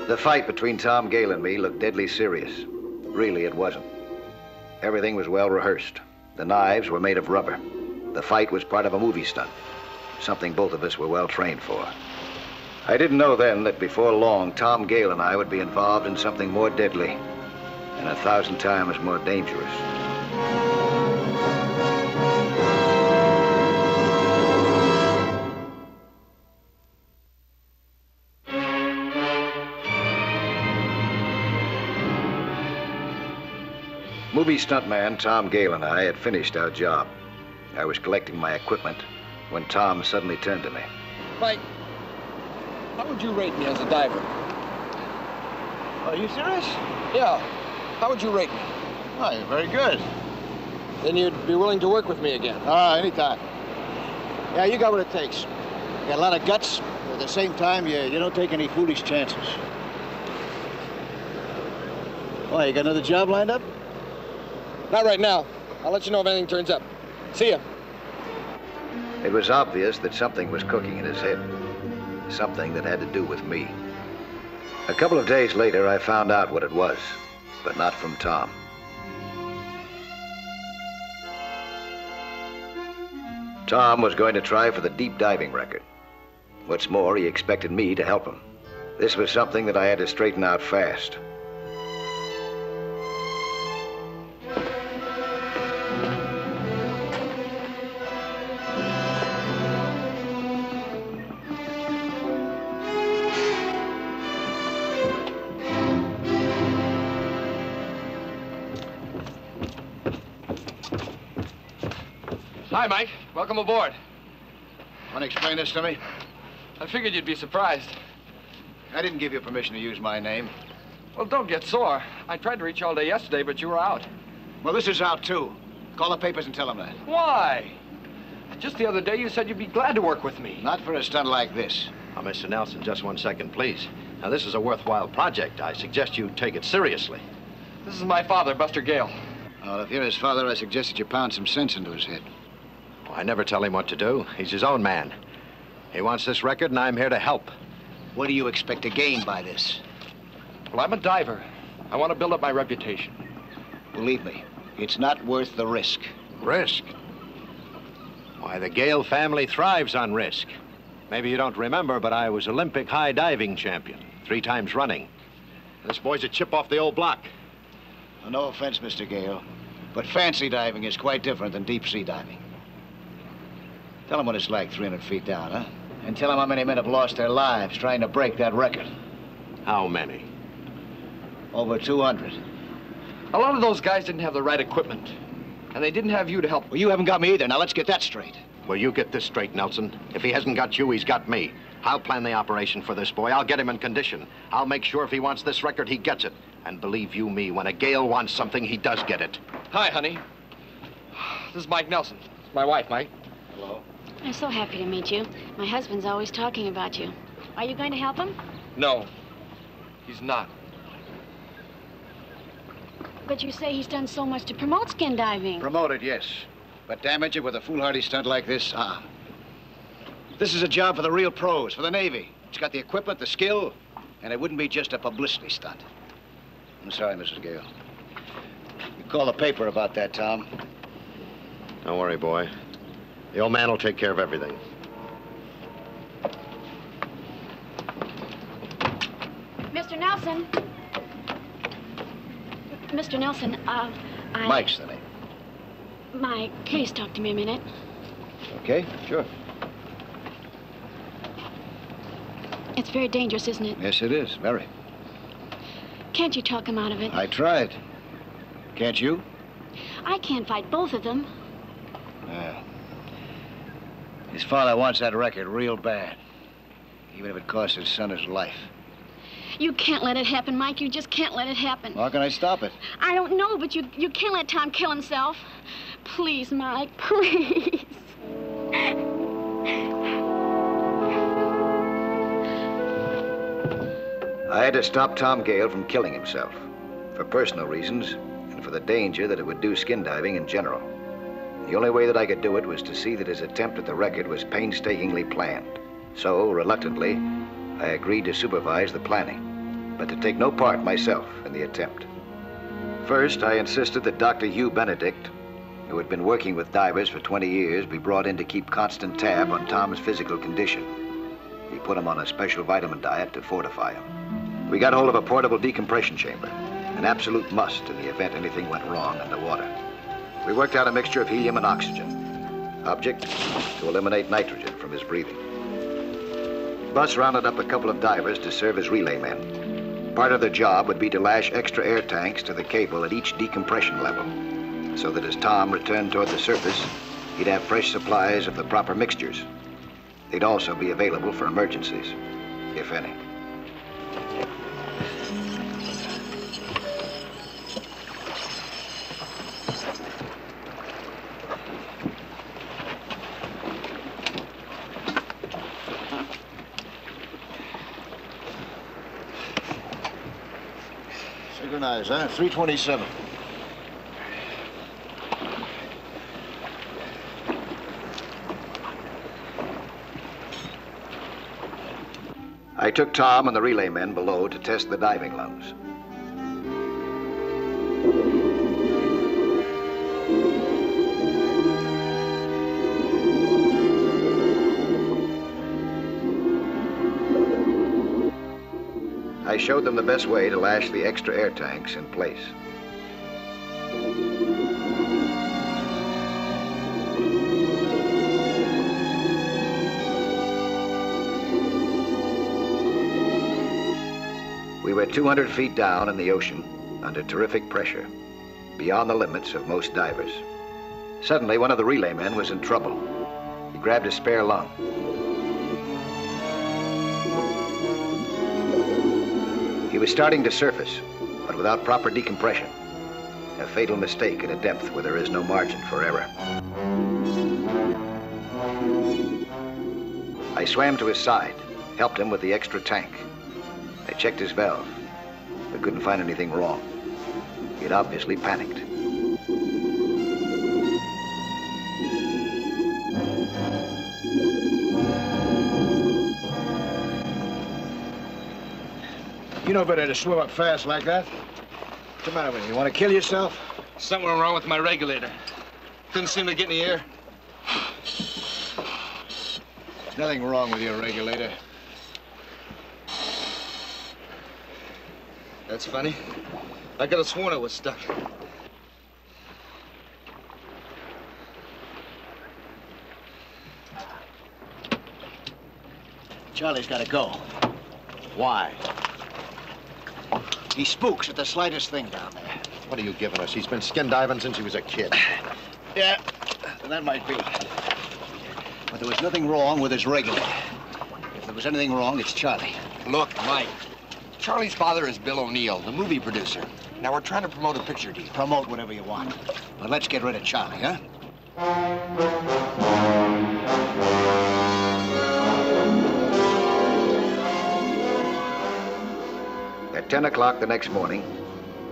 The fight between Tom Gale and me looked deadly serious. Really, it wasn't. Everything was well rehearsed. The knives were made of rubber. The fight was part of a movie stunt, something both of us were well trained for. I didn't know then that before long, Tom Gale and I would be involved in something more deadly and 1,000 times more dangerous. Movie stuntman Tom Gale and I had finished our job. I was collecting my equipment when Tom suddenly turned to me. Mike, how would you rate me as a diver? Are you serious? Yeah. How would you rate me? Oh, you're very good. Then you'd be willing to work with me again? Anytime. Yeah, you got what it takes. You got a lot of guts, but at the same time, you don't take any foolish chances. Why, you got another job lined up? Not right now. I'll let you know if anything turns up. See ya. It was obvious that something was cooking in his head. Something that had to do with me. A couple of days later, I found out what it was, but not from Tom. Tom was going to try for the deep diving record. What's more, he expected me to help him. This was something that I had to straighten out fast. Hi, Mike. Welcome aboard. Want to explain this to me? I figured you'd be surprised. I didn't give you permission to use my name. Well, don't get sore. I tried to reach you all day yesterday, but you were out. Well, this is out, too. Call the papers and tell them that. Why? Just the other day, you said you'd be glad to work with me. Not for a stunt like this. Now, Mr. Nelson, just 1 second, please. Now, this is a worthwhile project. I suggest you take it seriously. This is my father, Buster Gale. Well, if you're his father, I suggest that you pound some sense into his head. I never tell him what to do. He's his own man. He wants this record, and I'm here to help. What do you expect to gain by this? Well, I'm a diver. I want to build up my reputation. Believe me, it's not worth the risk. Risk? Why, the Gale family thrives on risk. Maybe you don't remember, but I was Olympic high diving champion 3 times running. This boy's a chip off the old block. Well, no offense, Mr. Gale, but fancy diving is quite different than deep sea diving. Tell him what it's like 300 feet down, huh? And tell him how many men have lost their lives trying to break that record. How many? Over 200. A lot of those guys didn't have the right equipment, and they didn't have you to help. Well, you haven't got me either. Now, let's get that straight. Well, you get this straight, Nelson. If he hasn't got you, he's got me. I'll plan the operation for this boy. I'll get him in condition. I'll make sure if he wants this record, he gets it. And believe you me, when a Gale wants something, he does get it. Hi, honey. This is Mike Nelson. It's my wife, Mike. Hello. I'm so happy to meet you. My husband's always talking about you. Are you going to help him? No, he's not. But you say he's done so much to promote skin diving. Promote it, yes. But damage it with a foolhardy stunt like this, This is a job for the real pros, for the Navy. It's got the equipment, the skill, and it wouldn't be just a publicity stunt. I'm sorry, Mrs. Gale. You call the paper about that, Tom. Don't worry, boy. The old man will take care of everything. Mr. Nelson. Mr. Nelson, Mike's the name. Mike, please talk to me a minute. Okay, sure. It's very dangerous, isn't it? Yes, it is. Very. Can't you talk him out of it? I tried. Can't you? I can't fight both of them. Yeah. His father wants that record real bad. Even if it costs his son his life. You can't let it happen, Mike. You just can't let it happen. How can I stop it? I don't know, but you can't let Tom kill himself. Please, Mike, please. I had to stop Tom Gale from killing himself, for personal reasons and for the danger that it would do skin diving in general. The only way that I could do it was to see that his attempt at the record was painstakingly planned. So, reluctantly, I agreed to supervise the planning, but to take no part myself in the attempt. First, I insisted that Dr. Hugh Benedict, who had been working with divers for 20 years, be brought in to keep constant tab on Tom's physical condition. He put him on a special vitamin diet to fortify him. We got hold of a portable decompression chamber, an absolute must in the event anything went wrong underwater. We worked out a mixture of helium and oxygen. Object, to eliminate nitrogen from his breathing. Bus rounded up a couple of divers to serve as relay men. Part of their job would be to lash extra air tanks to the cable at each decompression level, so that as Tom returned toward the surface, he'd have fresh supplies of the proper mixtures. They'd also be available for emergencies, if any. Synchronize, huh? 327. I took Tom and the relay men below to test the diving lungs. I showed them the best way to lash the extra air tanks in place. We were 200 feet down in the ocean, under terrific pressure, beyond the limits of most divers. Suddenly, one of the relay men was in trouble. He grabbed a spare lung. He was starting to surface, but without proper decompression. A fatal mistake at a depth where there is no margin for error. I swam to his side, helped him with the extra tank. I checked his valve, but couldn't find anything wrong. He'd obviously panicked. You know better to swim up fast like that. What's the matter with you? You want to kill yourself? Something went wrong with my regulator. Couldn't seem to get any air. There's nothing wrong with your regulator. That's funny. I could have sworn it was stuck. Charlie's got to go. Why? He spooks at the slightest thing down there. What are you giving us? He's been skin diving since he was a kid. Yeah, that might be. But there was nothing wrong with his regulator. If there was anything wrong, it's Charlie. Look, Mike, Charlie's father is Bill O'Neill, the movie producer. Now, we're trying to promote a picture deal. Promote whatever you want. But let's get rid of Charlie, huh? At 10 o'clock the next morning,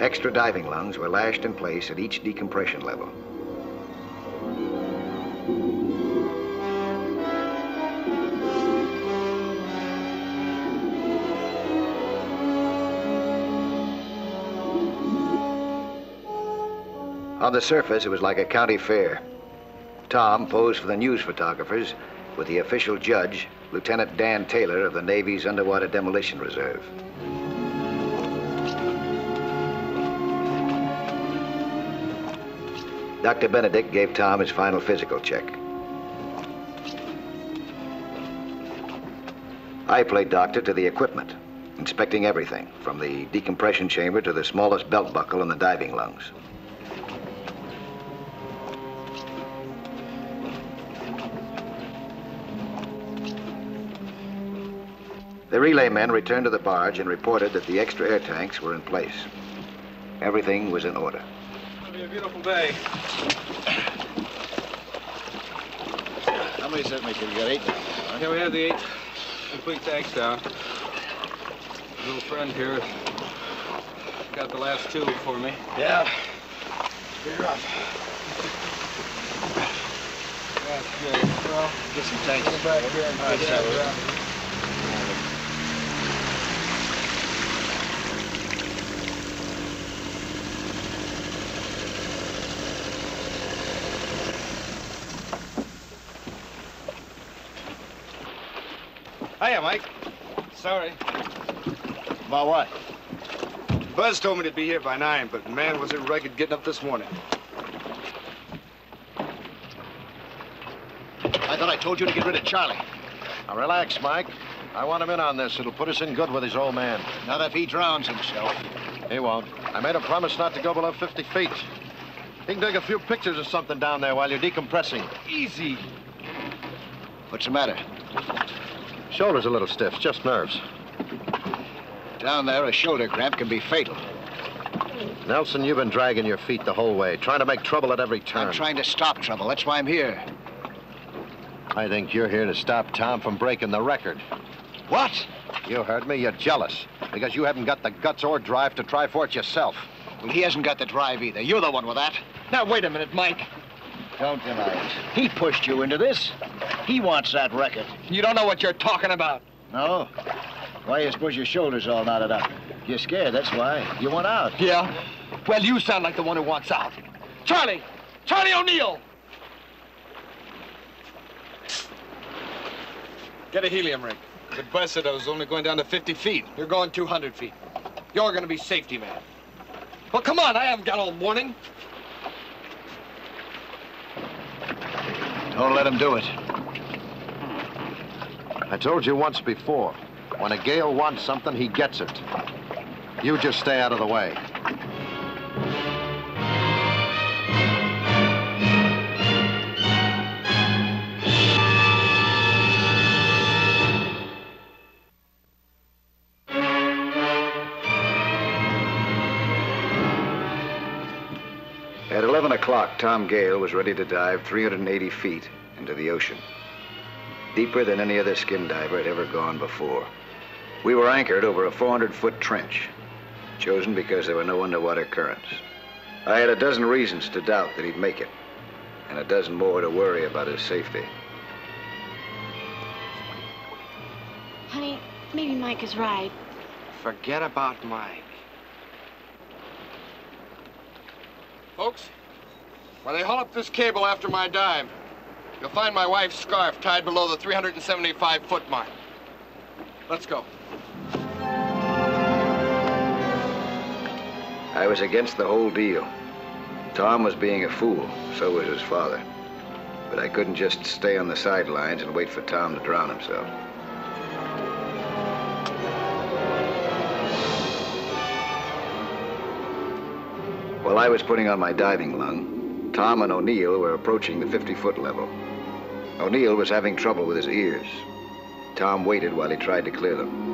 extra diving lungs were lashed in place at each decompression level. On the surface, it was like a county fair. Tom posed for the news photographers with the official judge, Lieutenant Dan Taylor of the Navy's Underwater Demolition Reserve. Dr. Benedict gave Tom his final physical check. I played doctor to the equipment, inspecting everything, from the decompression chamber to the smallest belt buckle in the diving lungs. The relay men returned to the barge and reported that the extra air tanks were in place. Everything was in order. It'll be a beautiful day. How many is that make? You got 8 now? Huh? Yeah, we have the 8 complete tanks down. Little friend here got the last 2 for me. Yeah. Pretty rough. That's good. Well, Get some tanks. go back here and All right, get so- that. Hiya, Mike. Sorry. About what? Buzz told me to be here by 9, but man, was it rugged getting up this morning. I thought I told you to get rid of Charlie. Now, relax, Mike. I want him in on this. It'll put us in good with his old man. Not if he drowns himself. He won't. I made him promise not to go below 50 feet. He can take a few pictures or something down there while you're decompressing. Easy. What's the matter? Shoulder's a little stiff, just nerves. Down there, a shoulder cramp can be fatal. Nelson, you've been dragging your feet the whole way, trying to make trouble at every turn. I'm trying to stop trouble. That's why I'm here. I think you're here to stop Tom from breaking the record. What? You heard me. You're jealous because you haven't got the guts or drive to try for it yourself. Well, he hasn't got the drive either. You're the one with that. Now, wait a minute, Mike. Don't deny it. He pushed you into this. He wants that record. You don't know what you're talking about. No? Why you suppose your shoulders all knotted up? You're scared, that's why. You want out. Yeah? Well, you sound like the one who wants out. Charlie! Charlie O'Neill! Get a helium rig. But Buzz said I was only going down to 50 feet. You're going 200 feet. You're gonna be safety man. Well, come on, I haven't got all morning. Don't let him do it. I told you once before, when a Gale wants something, he gets it. You just stay out of the way. At 11 o'clock, Tom Gale was ready to dive 380 feet into the ocean, deeper than any other skin diver had ever gone before. We were anchored over a 400-foot trench, chosen because there were no underwater currents. I had a dozen reasons to doubt that he'd make it, and a dozen more to worry about his safety. Honey, maybe Mike is right. Forget about Mike. Folks, when they haul up this cable after my dive, you'll find my wife's scarf tied below the 375-foot mark. Let's go. I was against the whole deal. Tom was being a fool, so was his father. But I couldn't just stay on the sidelines and wait for Tom to drown himself. While I was putting on my diving lung, Tom and O'Neill were approaching the 50-foot level. O'Neill was having trouble with his ears. Tom waited while he tried to clear them.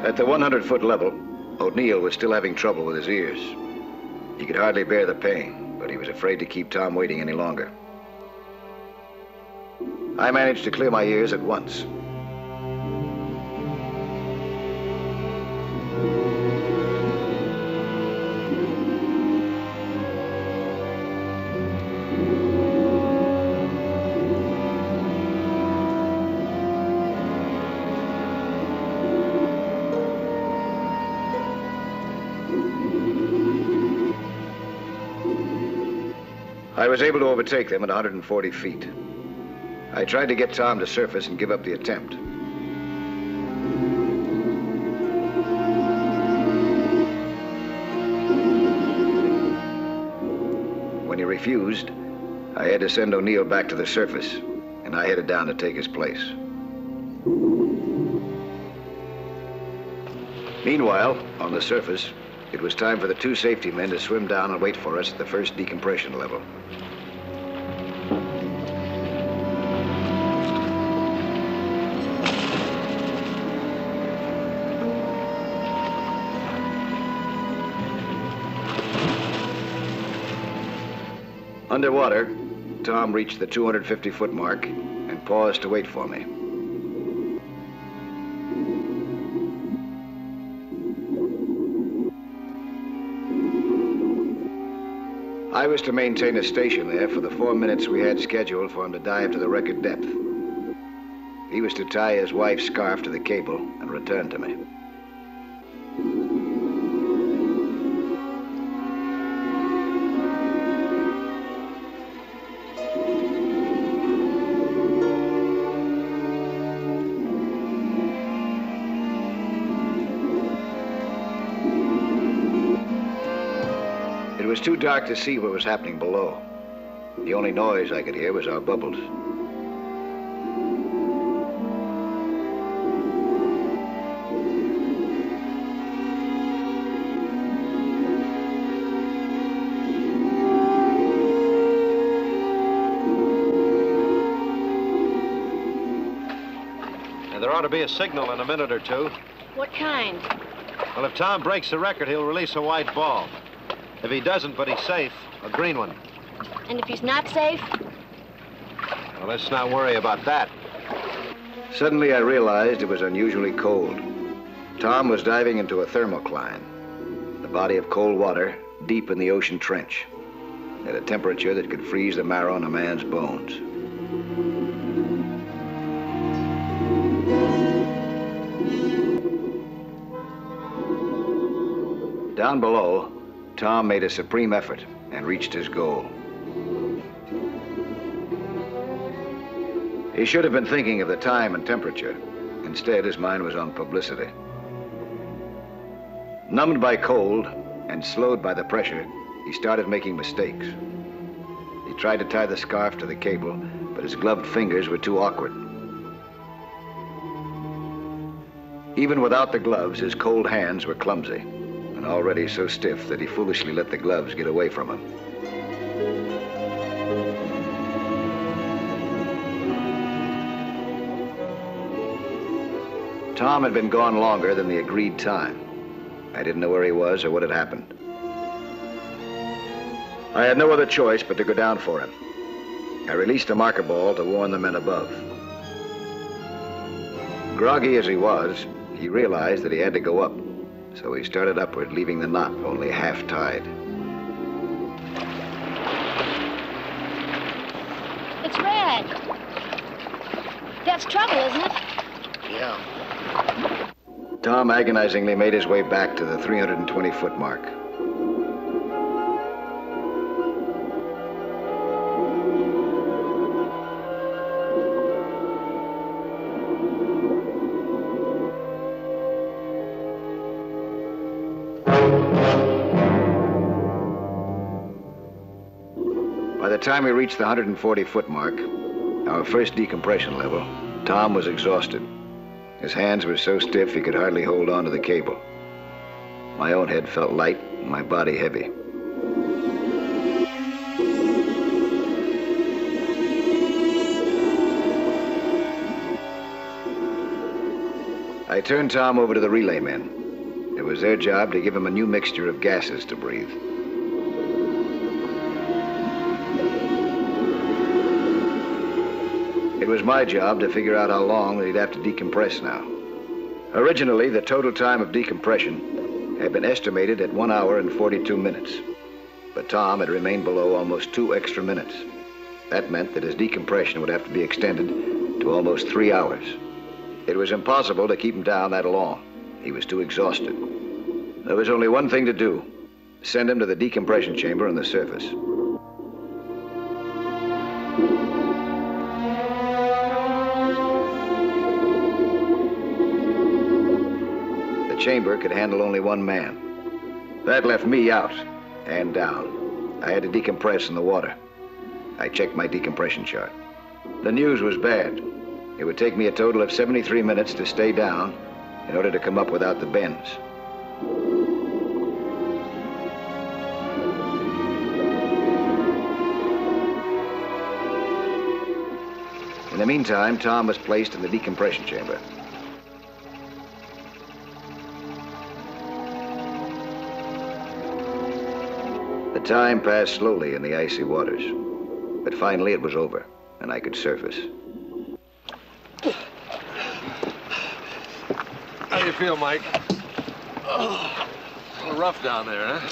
At the 100-foot level, O'Neill was still having trouble with his ears. He could hardly bear the pain, but he was afraid to keep Tom waiting any longer. I managed to clear my ears at once. I was able to overtake them at 140 feet. I tried to get Tom to surface and give up the attempt. When he refused, I had to send O'Neill back to the surface, and I headed down to take his place. Meanwhile, on the surface, it was time for the two safety men to swim down and wait for us at the first decompression level. Underwater, Tom reached the 250-foot mark and paused to wait for me. I was to maintain a station there for the 4 minutes we had scheduled for him to dive to the record depth. He was to tie his wife's scarf to the cable and return to me. It was too dark to see what was happening below. The only noise I could hear was our bubbles. Now, there ought to be a signal in a minute or two. What kind? Well, if Tom breaks the record, he'll release a white ball. If he doesn't, but he's safe, a green one. And if he's not safe? Well, let's not worry about that. Suddenly, I realized it was unusually cold. Tom was diving into a thermocline, a body of cold water deep in the ocean trench, at a temperature that could freeze the marrow in a man's bones. Down below, Tom made a supreme effort and reached his goal. He should have been thinking of the time and temperature. Instead, his mind was on publicity. Numbed by cold and slowed by the pressure, he started making mistakes. He tried to tie the scarf to the cable, but his gloved fingers were too awkward. Even without the gloves, his cold hands were clumsy, and already so stiff that he foolishly let the gloves get away from him. Tom had been gone longer than the agreed time. I didn't know where he was or what had happened. I had no other choice but to go down for him. I released a marker ball to warn the men above. Groggy as he was, he realized that he had to go up, so he started upward, leaving the knot only half tied. It's red. That's trouble, isn't it? Yeah. Tom agonizingly made his way back to the 320-foot mark. By the time we reached the 140-foot mark, our first decompression level, Tom was exhausted. His hands were so stiff he could hardly hold on to the cable. My own head felt light and my body heavy. I turned Tom over to the relay men. It was their job to give him a new mixture of gases to breathe. It was my job to figure out how long he'd have to decompress now. Originally, the total time of decompression had been estimated at 1 hour and 42 minutes. But Tom had remained below almost 2 extra minutes. That meant that his decompression would have to be extended to almost 3 hours. It was impossible to keep him down that long. He was too exhausted. There was only one thing to do: send him to the decompression chamber on the surface. chamber could handle only one man. That left me out and down. I had to decompress in the water. I checked my decompression chart. The news was bad. It would take me a total of 73 minutes to stay down in order to come up without the bends. In the meantime, Tom was placed in the decompression chamber. The time passed slowly in the icy waters, but finally it was over, and I could surface. How do you feel, Mike? A little rough down there, huh?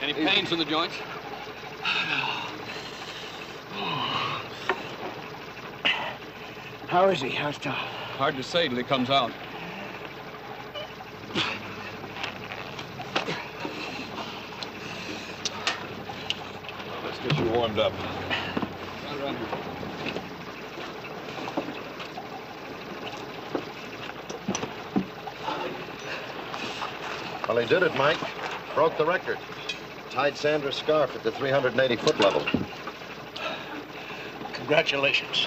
Any pains in the joints? How is he? How's Tom? Hard to say till he comes out. Let's get you warmed up. Right around here. Well, he did it, Mike. Broke the record. Tied Sandra's scarf at the 380-foot level. Congratulations.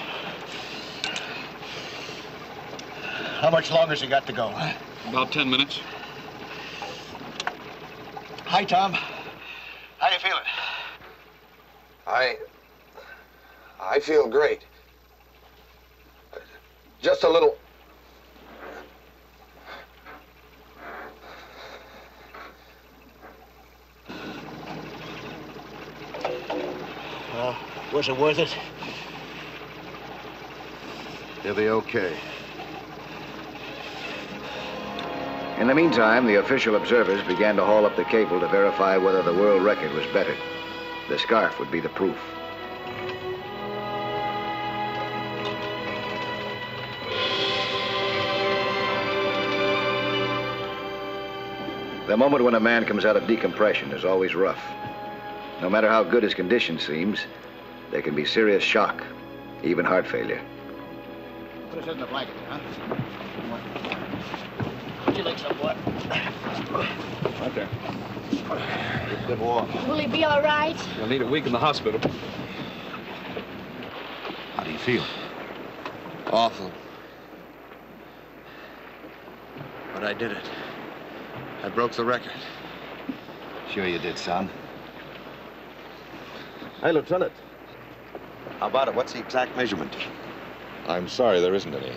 How much longer's he got to go? About 10 minutes. Hi, Tom. How you feeling? I feel great. Just a little. Well, was it worth it? He'll be okay. In the meantime, the official observers began to haul up the cable to verify whether the world record was bettered. The scarf would be the proof. The moment when a man comes out of decompression is always rough. No matter how good his condition seems, there can be serious shock, even heart failure. Put us in the blanket, huh? Put your legs up, what? Right there. Good walk. Will he be all right? You'll need a week in the hospital. How do you feel? Awful. But I did it. I broke the record. Sure you did, son. Hey, Lieutenant. How about it? What's the exact measurement? I'm sorry, there isn't any.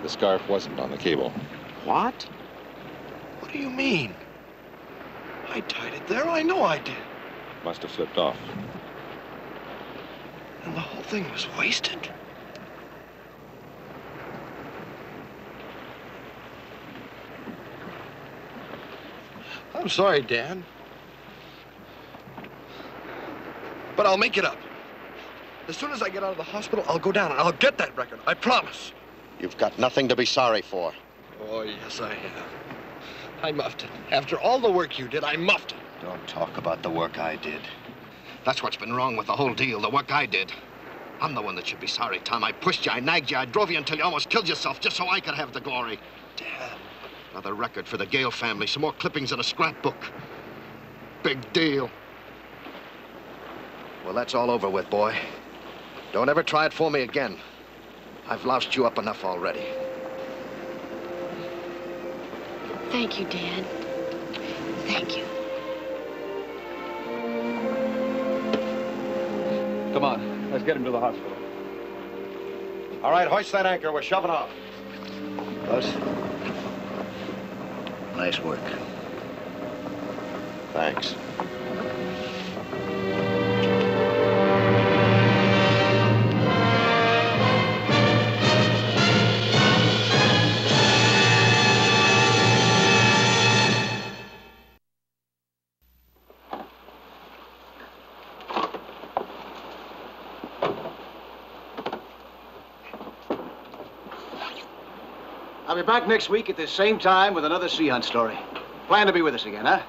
The scarf wasn't on the cable. What? What do you mean? I tied it there. I know I did. Must have slipped off. And the whole thing was wasted? I'm sorry, Dan. But I'll make it up. As soon as I get out of the hospital, I'll go down and I'll get that record. I promise. You've got nothing to be sorry for. Oh, yes, I have. I muffed it. After all the work you did, I muffed it. Don't talk about the work I did. That's what's been wrong with the whole deal, the work I did. I'm the one that should be sorry, Tom. I pushed you, I nagged you, I drove you until you almost killed yourself just so I could have the glory. Dad. Another record for the Gale family, some more clippings in a scrapbook. Big deal. Well, that's all over with, boy. Don't ever try it for me again. I've loused you up enough already. Thank you, Dad. Thank you. Come on, let's get him to the hospital. All right, hoist that anchor. We're shoving off. Buzz, nice work. Thanks. I'll be back next week at the same time with another sea hunt story. Plan to be with us again, huh?